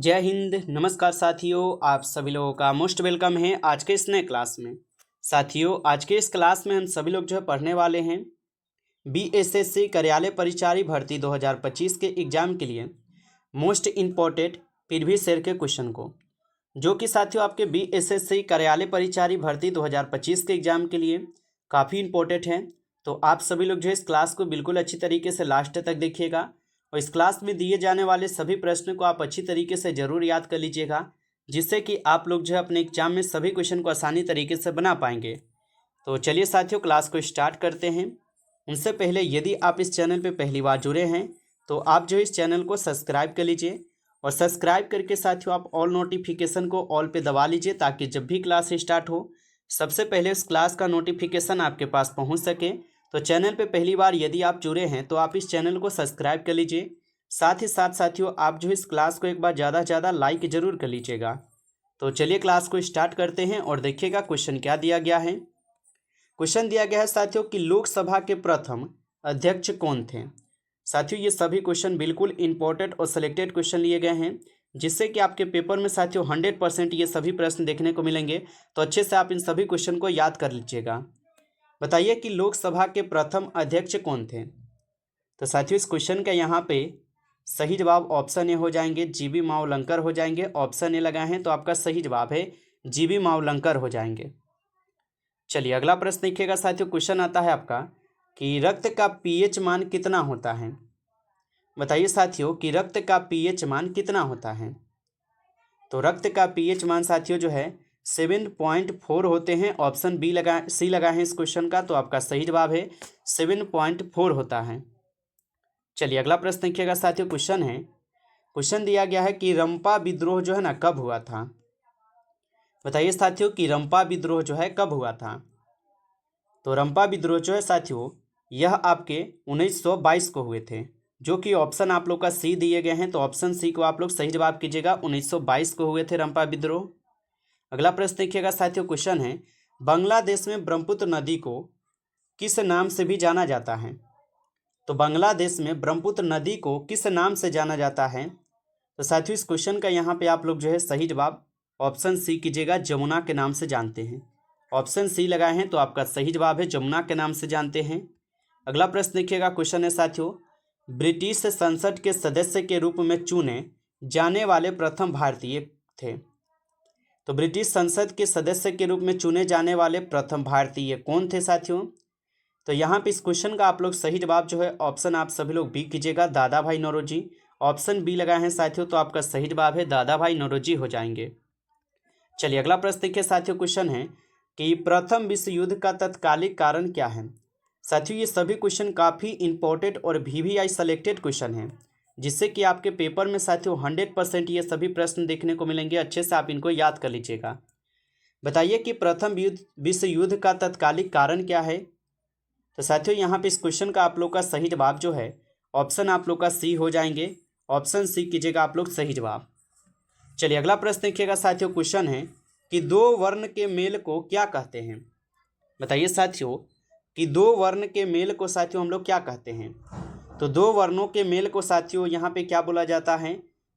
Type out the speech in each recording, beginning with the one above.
जय हिंद। नमस्कार साथियों, आप सभी लोगों का मोस्ट वेलकम है आज के इस नए क्लास में। साथियों, आज के इस क्लास में हम सभी लोग पढ़ने वाले हैं बीएसएससी कार्यालय परिचारी भर्ती 2025 के एग्ज़ाम के लिए मोस्ट इम्पोर्टेंट प्रीवियस ईयर के क्वेश्चन को, जो कि साथियों आपके बीएसएससी कार्यालय परिचारी भर्ती 2025 के एग्ज़ाम के लिए काफ़ी इम्पोर्टेंट है। तो आप सभी लोग इस क्लास को बिल्कुल अच्छी तरीके से लास्ट तक देखिएगा और इस क्लास में दिए जाने वाले सभी प्रश्नों को आप अच्छी तरीके से ज़रूर याद कर लीजिएगा, जिससे कि आप लोग अपने एग्जाम में सभी क्वेश्चन को आसानी तरीके से बना पाएंगे। तो चलिए साथियों, क्लास को स्टार्ट करते हैं। उनसे पहले यदि आप इस चैनल पर पहली बार जुड़े हैं तो आप इस चैनल को सब्सक्राइब कर लीजिए और सब्सक्राइब करके साथियों आप ऑल नोटिफिकेशन को ऑल पे दबा लीजिए, ताकि जब भी क्लास स्टार्ट हो सबसे पहले उस क्लास का नोटिफिकेशन आपके पास पहुंच सके। तो चैनल पे पहली बार यदि आप जुड़े हैं तो आप इस चैनल को सब्सक्राइब कर लीजिए। साथ ही साथ साथियों आप इस क्लास को एक बार ज़्यादा से ज़्यादा लाइक जरूर कर लीजिएगा। तो चलिए क्लास को स्टार्ट करते हैं और देखिएगा क्वेश्चन क्या दिया गया है। क्वेश्चन दिया गया है साथियों कि लोकसभा के प्रथम अध्यक्ष कौन थे। साथियों ये सभी क्वेश्चन बिल्कुल इंपॉर्टेंट और सिलेक्टेड क्वेश्चन लिए गए हैं, जिससे कि आपके पेपर में साथियों 100% ये सभी प्रश्न देखने को मिलेंगे। तो अच्छे से आप इन सभी क्वेश्चन को याद कर लीजिएगा। बताइए कि लोकसभा के प्रथम अध्यक्ष कौन थे। तो साथियों इस क्वेश्चन का यहाँ पे सही जवाब ऑप्शन ए हो जाएंगे, जीबी मावलंकर हो जाएंगे। ऑप्शन ए लगाए हैं तो आपका सही जवाब है जीबी मावलंकर हो जाएंगे। चलिए अगला प्रश्न देखिएगा साथियों। क्वेश्चन आता है आपका कि रक्त का पीएच मान कितना होता है। बताइए साथियों कि रक्त का पीएच मान कितना होता है। तो रक्त का पीएच मान साथियों 7.4 होते हैं। ऑप्शन सी लगा है इस क्वेश्चन का, तो आपका सही जवाब है 7.4 होता है। चलिए अगला प्रश्न देखिएगा साथियों। क्वेश्चन दिया गया है कि रंपा विद्रोह कब हुआ था। बताइए साथियों कि रंपा विद्रोह कब हुआ था। तो रंपा विद्रोह साथियों यह आपके 1922 को हुए थे, जो कि ऑप्शन आप लोग का सी दिए गए हैं। तो ऑप्शन सी को आप लोग सही जवाब कीजिएगा। 1922 को हुए थे रंपा विद्रोह। अगला प्रश्न देखिएगा साथियों। क्वेश्चन है बांग्लादेश में ब्रह्मपुत्र नदी को किस नाम से भी जाना जाता है। तो बांग्लादेश में ब्रह्मपुत्र नदी को किस नाम से जाना जाता है। तो साथियों इस क्वेश्चन का यहाँ पे आप लोग सही जवाब ऑप्शन सी कीजिएगा, जमुना के नाम से जानते हैं। ऑप्शन सी लगाए हैं तो आपका सही जवाब है जमुना के नाम से जानते हैं। अगला प्रश्न देखिएगा। क्वेश्चन है साथियों ब्रिटिश संसद के सदस्य के रूप में चुने जाने वाले प्रथम भारतीय थे। तो ब्रिटिश संसद के सदस्य के रूप में चुने जाने वाले प्रथम भारतीय कौन थे साथियों। तो यहाँ पे इस क्वेश्चन का आप लोग सही जवाब ऑप्शन आप सभी लोग बी कीजिएगा, दादा भाई नौरोजी। ऑप्शन बी लगाए हैं साथियों, तो आपका सही जवाब है दादा भाई नौरोजी हो जाएंगे। चलिए अगला प्रश्न देखिए साथियों। क्वेश्चन है कि प्रथम विश्व युद्ध का तत्कालिक कारण क्या है। साथियों ये सभी क्वेश्चन काफ़ी इंपॉर्टेंट और वीवीआई सेलेक्टेड क्वेश्चन हैं, जिससे कि आपके पेपर में साथियों 100% ये सभी प्रश्न देखने को मिलेंगे। अच्छे से आप इनको याद कर लीजिएगा। बताइए कि प्रथम विश्व युद्ध का तत्कालिक कारण क्या है। तो साथियों यहाँ पे इस क्वेश्चन का आप लोग का सही जवाब ऑप्शन आप लोग का सी हो जाएंगे। ऑप्शन सी कीजिएगा आप लोग सही जवाब। चलिए अगला प्रश्न देखिएगा साथियों। क्वेश्चन है कि दो वर्ण के मेल को क्या कहते हैं। बताइए साथियों कि दो वर्ण के मेल को साथियों हम लोग क्या कहते हैं। तो दो वर्णों के मेल को साथियों यहाँ पे क्या बोला जाता है।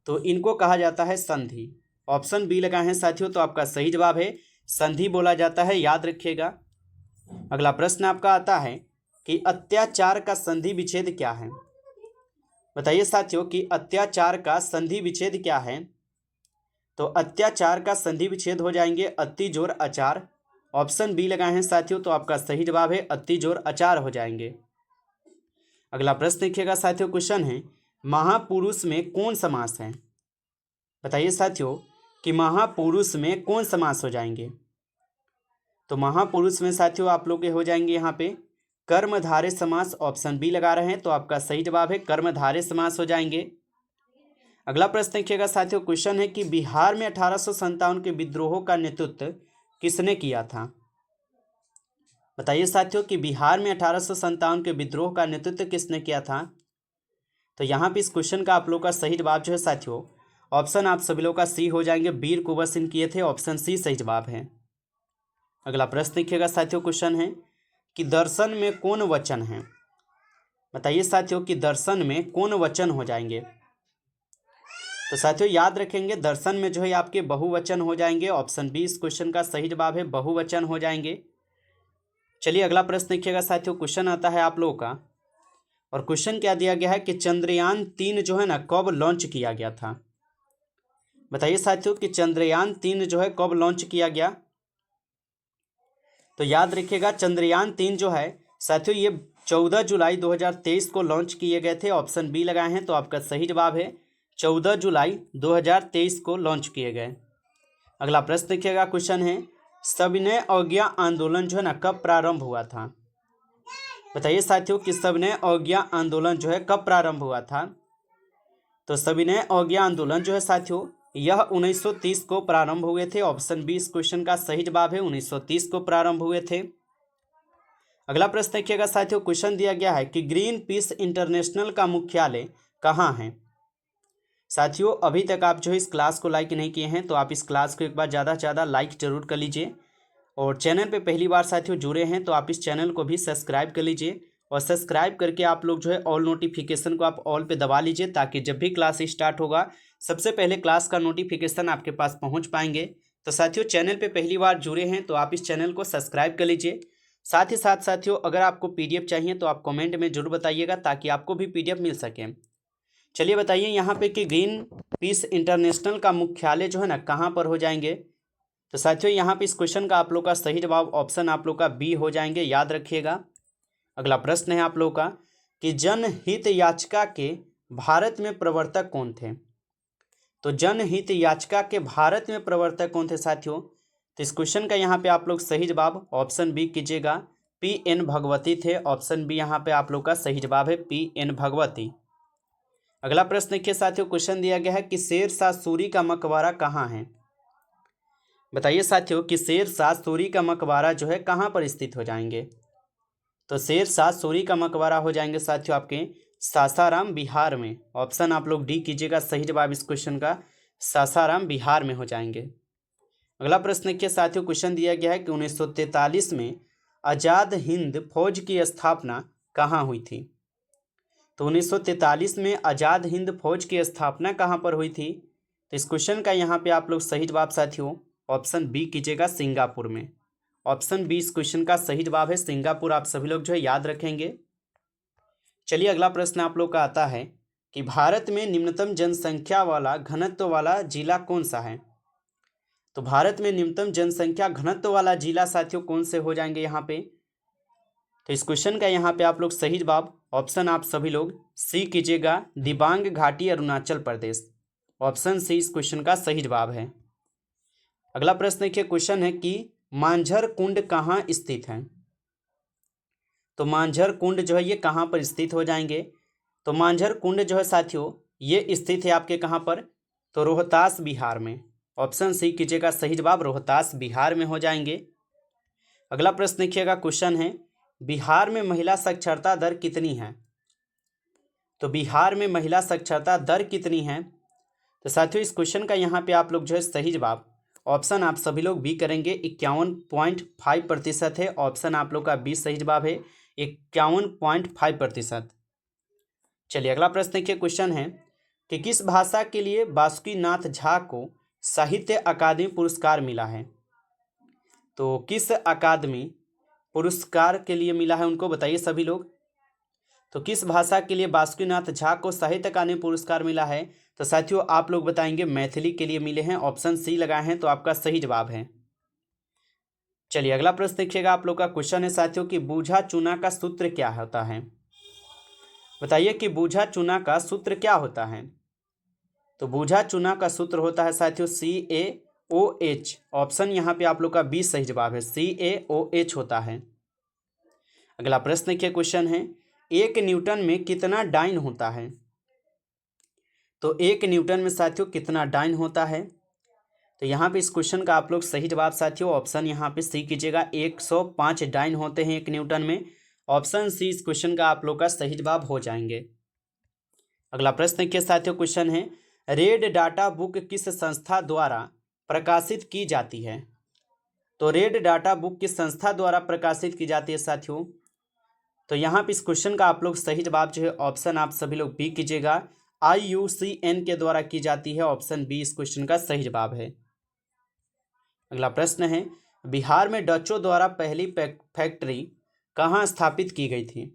तो इनको कहा जाता है संधि। ऑप्शन बी लगाए हैं साथियों, तो आपका सही जवाब है संधि बोला जाता है, याद रखिएगा। अगला प्रश्न आपका आता है कि अत्याचार का संधि विच्छेद क्या है। बताइए साथियों कि अत्याचार का संधि विच्छेद क्या है। तो अत्याचार का संधि विच्छेद हो जाएंगे अति जोर अचार। ऑप्शन बी लगाए हैं साथियों, तो आपका सही जवाब है अति जोर अचार हो जाएंगे। अगला प्रश्न देखिएगा साथियों। क्वेश्चन है महापुरुष में कौन समास है। बताइए साथियों कि महापुरुष में कौन समास हो जाएंगे। तो महापुरुष में साथियों आप लोग के हो जाएंगे यहाँ पे कर्मधारय समास। ऑप्शन बी लगा रहे हैं, तो आपका सही जवाब है कर्मधारय समास हो जाएंगे। अगला प्रश्न देखिएगा साथियों। क्वेश्चन है कि बिहार में 1857 के विद्रोहों का नेतृत्व किसने किया था। बताइए साथियों कि बिहार में 1857 के विद्रोह का नेतृत्व किसने किया था। तो यहाँ पे इस क्वेश्चन का आप लोग का सही जवाब साथियों ऑप्शन आप सभी लोग का सी हो जाएंगे, वीर कुंवर सिंह किए थे। ऑप्शन सी सही जवाब है। अगला प्रश्न देखिएगा साथियों। क्वेश्चन है कि दर्शन में कौन वचन है। बताइए साथियों कि दर्शन में कौन वचन हो जाएंगे। तो साथियों याद रखेंगे दर्शन में जो है आपके बहुवचन हो जाएंगे। ऑप्शन बी इस क्वेश्चन का सही जवाब है, बहुवचन हो जाएंगे। चलिए अगला प्रश्न देखिएगा साथियों, क्वेश्चन आता है आप लोगों का, और क्वेश्चन क्या दिया गया है कि चंद्रयान 3 जो है ना कब लॉन्च किया गया था। बताइए साथियों कि चंद्रयान 3 जो है कब लॉन्च किया गया। तो याद रखिएगा चंद्रयान 3 जो है साथियों ये 14 जुलाई 2023 को लॉन्च किए गए थे। ऑप्शन बी लगाए हैं, तो आपका सही जवाब है 14 जुलाई 2023 को लॉन्च किए गए। अगला प्रश्न देखिएगा, क्वेश्चन है सविनय अवज्ञा आंदोलन जो है ना कब प्रारंभ हुआ था। बताइए साथियों कि सविनय अवज्ञा आंदोलन जो है कब प्रारंभ हुआ था। तो सविनय अवज्ञा आंदोलन जो है साथियों यह 1930 को प्रारंभ हुए थे। ऑप्शन बी इस क्वेश्चन का सही जवाब है, 1930 को प्रारंभ हुए थे। अगला प्रश्न देखिएगा साथियों, क्वेश्चन दिया गया है कि ग्रीन पीस इंटरनेशनल का मुख्यालय कहाँ है। साथियों अभी तक आप जो है इस क्लास को लाइक नहीं किए हैं तो आप इस क्लास को एक बार ज़्यादा से ज़्यादा लाइक जरूर कर लीजिए, और चैनल पे पहली बार साथियों जुड़े हैं तो आप इस चैनल को भी सब्सक्राइब कर लीजिए, और सब्सक्राइब करके आप लोग जो है ऑल नोटिफिकेशन को आप ऑल पे दबा लीजिए, ताकि जब भी क्लास स्टार्ट होगा सबसे पहले क्लास का नोटिफिकेशन आपके पास पहुंच पाएंगे। तो साथियों चैनल पे पहली बार जुड़े हैं तो आप इस चैनल को सब्सक्राइब कर लीजिए। साथ ही साथ साथियों अगर आपको पीडीएफ चाहिए तो आप कमेंट में जरूर बताइएगा, ताकि आपको भी पीडीएफ मिल सके। चलिए बताइए यहाँ पे कि ग्रीन पीस इंटरनेशनल का मुख्यालय जो है ना कहाँ पर हो जाएंगे। तो साथियों यहाँ पे इस क्वेश्चन का आप लोग का सही जवाब ऑप्शन आप लोग का बी हो जाएंगे, याद रखिएगा। अगला प्रश्न है आप लोग का कि जनहित याचिका के भारत में प्रवर्तक कौन थे। तो जनहित याचिका के भारत में प्रवर्तक कौन थे साथियों। तो इस क्वेश्चन का यहाँ पे आप लोग सही जवाब ऑप्शन बी कीजिएगा, पी.एन. भगवती थे। ऑप्शन बी यहाँ पे आप लोग का सही जवाब है, पी.एन. भगवती। अगला प्रश्न देखिए साथियों, क्वेश्चन दिया गया है कि शेरशाह सूरी का मकबरा कहाँ है। बताइए साथियों कि शेरशाह सूरी का मकबरा जो है कहाँ पर स्थित हो जाएंगे। तो शेरशाह सूरी का मकबरा हो जाएंगे साथियों आपके सासाराम बिहार में। ऑप्शन आप लोग डी कीजिएगा, सही जवाब इस क्वेश्चन का सासाराम बिहार में हो जाएंगे। अगला प्रश्न देखिए साथियों, क्वेश्चन दिया गया है कि 1943 में आज़ाद हिंद फौज की स्थापना कहाँ हुई थी। तो 1943 में आज़ाद हिंद फौज की स्थापना कहाँ पर हुई थी। तो इस क्वेश्चन का यहाँ पे आप लोग सही जवाब साथियों ऑप्शन बी कीजिएगा, सिंगापुर में। ऑप्शन बी इस क्वेश्चन का सही जवाब है, सिंगापुर। आप सभी लोग जो है याद रखेंगे। चलिए अगला प्रश्न आप लोग का आता है कि भारत में निम्नतम जनसंख्या वाला घनत्व वाला जिला कौन सा है। तो भारत में निम्नतम जनसंख्या घनत्व वाला जिला साथियों कौन से हो जाएंगे यहाँ पे। तो इस क्वेश्चन का यहाँ पे आप लोग सही जवाब ऑप्शन आप सभी लोग सी कीजिएगा, दिबांग घाटी अरुणाचल प्रदेश। ऑप्शन सी इस क्वेश्चन का सही जवाब है। अगला प्रश्न देखिए, क्वेश्चन है कि मांझर कुंड कहाँ स्थित है। तो मांझर कुंड जो है ये कहाँ पर स्थित हो जाएंगे। तो मांझर कुंड जो है साथियों ये स्थित है आपके कहाँ पर, तो रोहतास बिहार में। ऑप्शन सी कीजिएगा, सही जवाब रोहतास बिहार में हो जाएंगे। अगला प्रश्न देखिएगा, क्वेश्चन है बिहार में महिला साक्षरता दर कितनी है। तो बिहार में महिला साक्षरता दर कितनी है। तो साथियों इस क्वेश्चन का यहाँ पे आप लोग जो है सही जवाब ऑप्शन आप सभी लोग बी करेंगे, 51.5% है। ऑप्शन आप लोग का बी सही जवाब है, 51.5%। चलिए अगला प्रश्न देखिए, क्वेश्चन है कि किस भाषा के लिए बासुकीनाथ झा को साहित्य अकादमी पुरस्कार मिला है। तो किस अकादमी पुरस्कार के लिए मिला है उनको, बताइए सभी लोग। तो किस भाषा के लिए बासुकीनाथ झा को साहित्य अकादमी पुरस्कार मिला है। तो साथियों आप लोग बताएंगे मैथिली के लिए मिले हैं। ऑप्शन सी लगाए हैं, तो आपका सही जवाब है। चलिए अगला प्रश्न देखिएगा, आप लोग का क्वेश्चन है साथियों कि बूझा चूना का सूत्र क्या होता है। बताइए कि बूझा चूना का सूत्र क्या होता है। तो बूझा चूना का सूत्र होता है साथियों CaOH। ऑप्शन यहाँ पे आप लोग का बी सही जवाब है, CaOH होता है। अगला प्रश्न देखिए, क्वेश्चन है 1 न्यूटन में कितना डाइन होता है। तो 1 न्यूटन में साथियों कितना डाइन होता है। तो यहाँ पे इस क्वेश्चन का आप लोग सही जवाब साथियों ऑप्शन यहाँ पे सी कीजिएगा, 105 डाइन होते हैं 1 न्यूटन में। ऑप्शन सी इस क्वेश्चन का आप लोग का सही जवाब हो जाएंगे। अगला प्रश्न देखिए साथियों, क्वेश्चन है रेड डाटा बुक किस संस्था द्वारा प्रकाशित की जाती है। तो रेड डाटा बुक किस संस्था द्वारा प्रकाशित की जाती है साथियों। तो यहाँ पे इस क्वेश्चन का आप लोग सही जवाब जो है ऑप्शन आप सभी लोग बी कीजिएगा, IUCN के द्वारा की जाती है। ऑप्शन बी इस क्वेश्चन का सही जवाब है। अगला प्रश्न है, बिहार में डचों द्वारा पहली फैक्ट्री कहाँ स्थापित की गई थी?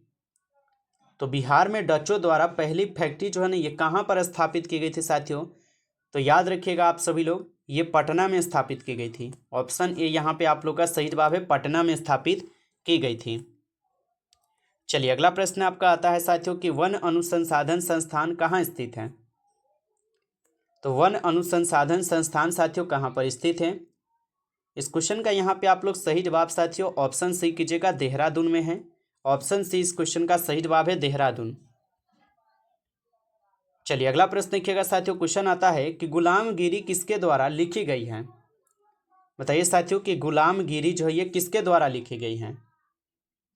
तो बिहार में डचों द्वारा पहली फैक्ट्री जो है ना ये कहाँ पर स्थापित की गई थी साथियों? तो याद रखिएगा आप सभी लोग, ये पटना में स्थापित की गई थी। ऑप्शन ए यहाँ पे आप लोग का सही जवाब है, पटना में स्थापित की गई थी। चलिए अगला प्रश्न आपका आता है साथियों कि वन अनुसंधान संस्थान कहाँ स्थित है? तो वन अनुसंधान संस्थान साथियों कहाँ पर स्थित है? इस क्वेश्चन का यहाँ पे आप लोग सही जवाब साथियों ऑप्शन सी कीजिएगा, देहरादून में है। ऑप्शन सी इस क्वेश्चन का सही जवाब है, देहरादून। चलिए अगला प्रश्न देखिएगा साथियों, क्वेश्चन आता है कि गुलामगिरी किसके द्वारा लिखी गई है? बताइए साथियों कि गुलामगिरी जो है ये किसके द्वारा लिखी गई है?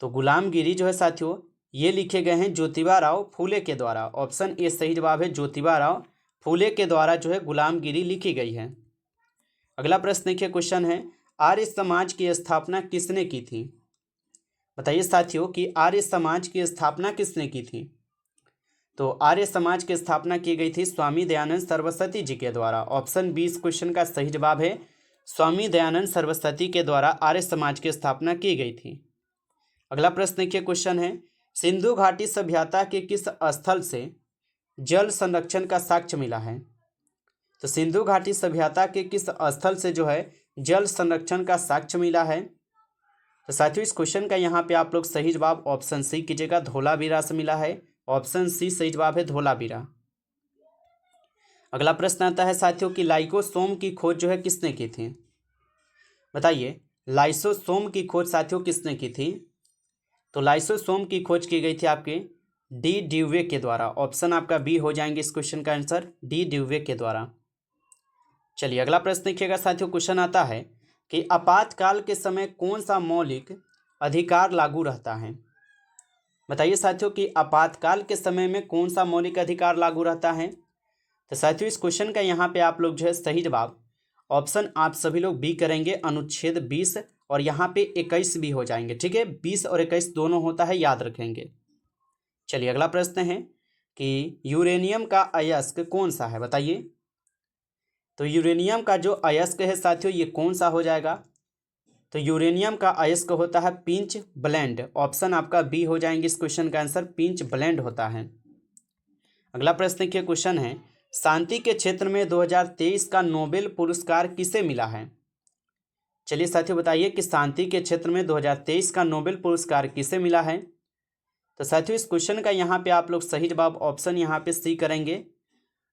तो गुलामगिरी जो है साथियों ये लिखे गए हैं ज्योतिबा राव फूले के द्वारा। ऑप्शन ए सही जवाब है, ज्योतिबा राव फूले के द्वारा जो है गुलामगिरी लिखी गई है। अगला प्रश्न देखिए, क्वेश्चन है आर्य समाज की स्थापना किसने की थी? बताइए साथियों कि आर्य समाज की स्थापना किसने की थी? तो आर्य समाज की स्थापना की गई थी स्वामी दयानंद सरस्वती जी के द्वारा। ऑप्शन बी इस क्वेश्चन का सही जवाब है, स्वामी दयानंद सरस्वती के द्वारा आर्य समाज की स्थापना की गई थी। अगला प्रश्न देखिए, क्वेश्चन है सिंधु घाटी सभ्यता के किस स्थल से जल संरक्षण का साक्ष्य मिला है? तो सिंधु घाटी सभ्यता के किस स्थल से जो है जल संरक्षण का साक्ष्य मिला है? तो साथियों इस क्वेश्चन का यहाँ पे आप लोग सही जवाब ऑप्शन सी कीजिएगा, धोलावीरा से मिला है। ऑप्शन सी सही जवाब है, धोलावीरा। अगला प्रश्न आता है साथियों कि लाइकोसोम की खोज जो है किसने की थी? बताइए लाइसोसोम की खोज साथियों किसने की थी? तो लाइसोसोम की खोज की गई थी आपके डी ड्यूवे के द्वारा। ऑप्शन आपका बी हो जाएंगे इस क्वेश्चन का आंसर, डी ड्यूवे के द्वारा। चलिए अगला प्रश्न देखिएगा साथियों, क्वेश्चन आता है कि आपातकाल के समय कौन सा मौलिक अधिकार लागू रहता है? बताइए साथियों कि आपातकाल के समय में कौन सा मौलिक अधिकार लागू रहता है? तो साथियों इस क्वेश्चन का यहाँ पे आप लोग जो है सही जवाब ऑप्शन आप सभी लोग बी करेंगे, अनुच्छेद 20 और यहाँ पे 21 भी हो जाएंगे। ठीक है, 20 और 21 दोनों होता है, याद रखेंगे। चलिए अगला प्रश्न है कि यूरेनियम का अयस्क कौन सा है? बताइए तो यूरेनियम का जो अयस्क है साथियों ये कौन सा हो जाएगा? तो यूरेनियम का अयस्क होता है पिंच ब्लेंड। ऑप्शन आपका बी हो जाएंगे इस क्वेश्चन का आंसर, पिंच ब्लेंड होता है। अगला प्रश्न देखिए, क्वेश्चन है शांति के क्षेत्र में 2023 का नोबेल पुरस्कार किसे मिला है? चलिए साथियों बताइए कि शांति के क्षेत्र में 2023 का नोबेल पुरस्कार किसे मिला है? तो साथियों इस क्वेश्चन का यहाँ पे आप लोग सही जवाब ऑप्शन यहाँ पे सी करेंगे,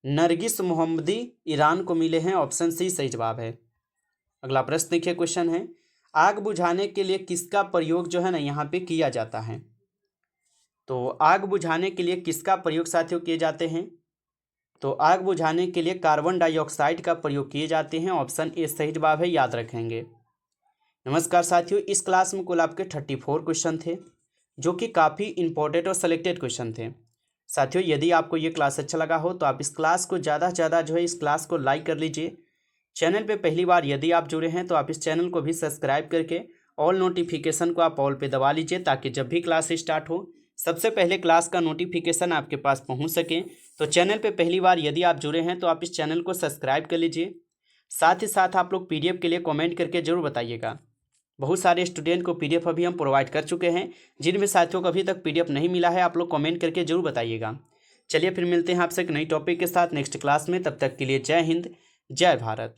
नरगिस मोहम्मदी ईरान को मिले हैं। ऑप्शन सी सही जवाब है। अगला प्रश्न देखिए, क्वेश्चन है आग बुझाने के लिए किसका प्रयोग जो है ना यहाँ पे किया जाता है? तो आग बुझाने के लिए किसका प्रयोग साथियों किए जाते हैं? तो आग बुझाने के लिए कार्बन डाइऑक्साइड का प्रयोग किए जाते हैं। ऑप्शन ए सही जवाब है, याद रखेंगे। नमस्कार साथियों, इस क्लास में कुल आपके 34 क्वेश्चन थे जो कि काफ़ी इंपॉर्टेंट और सेलेक्टेड क्वेश्चन थे। साथियों यदि आपको ये क्लास अच्छा लगा हो तो आप इस क्लास को ज़्यादा से ज़्यादा जो है इस क्लास को लाइक कर लीजिए। चैनल पे पहली बार यदि आप जुड़े हैं तो आप इस चैनल को भी सब्सक्राइब करके ऑल नोटिफिकेशन को आप ऑल पे दबा लीजिए, ताकि जब भी क्लास स्टार्ट हो सबसे पहले क्लास का नोटिफिकेशन आपके पास पहुंच सके। तो चैनल पे पहली बार यदि आप जुड़े हैं तो आप इस चैनल को सब्सक्राइब कर लीजिए। साथ ही साथ आप लोग पीडीएफ के लिए कमेंट करके जरूर बताइएगा। बहुत सारे स्टूडेंट को पीडीएफ अभी हम प्रोवाइड कर चुके हैं, जिनमें साथियों को अभी तक पीडीएफ नहीं मिला है, आप लोग कमेंट करके जरूर बताइएगा। चलिए फिर मिलते हैं आपसे एक नई टॉपिक के साथ नेक्स्ट क्लास में। तब तक के लिए जय हिंद, जय भारत।